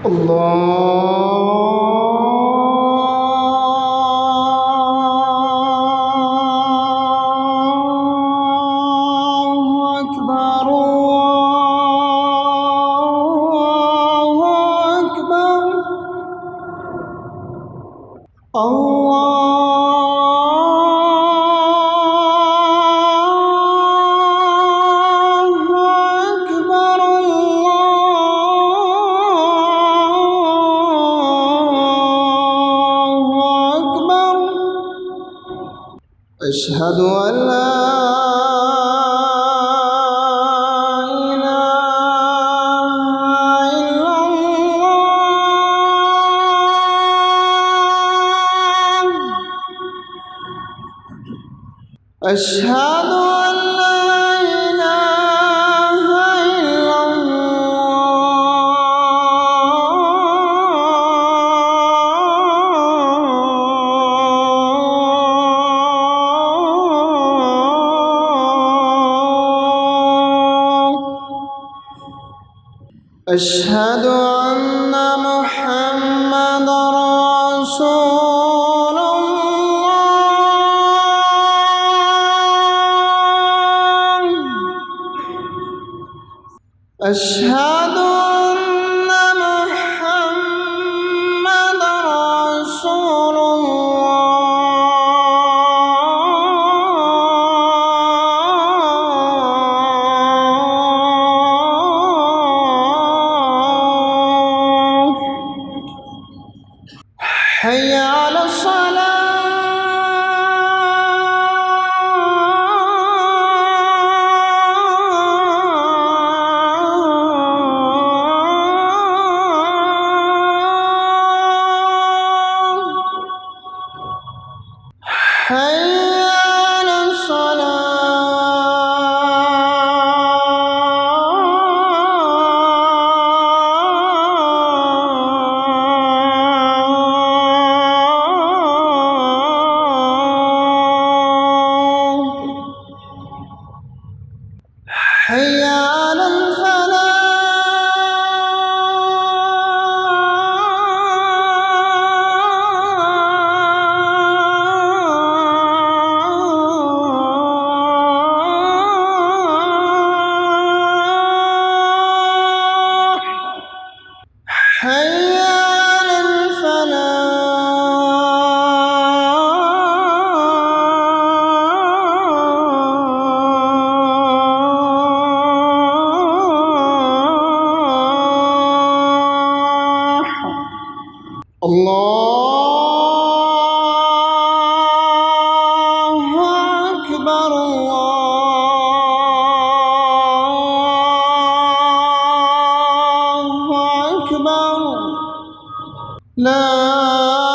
الله أكبر الله أكبر أشهد أن لا إله إلا الله أشهد أن لا إله إلا أشهد أن محمدًا رسول الله أشهد أن محمدًا رسول حي على الصلاة حي على حي على الفلاح حي على الفلاح الله أكبر الله أكبر لا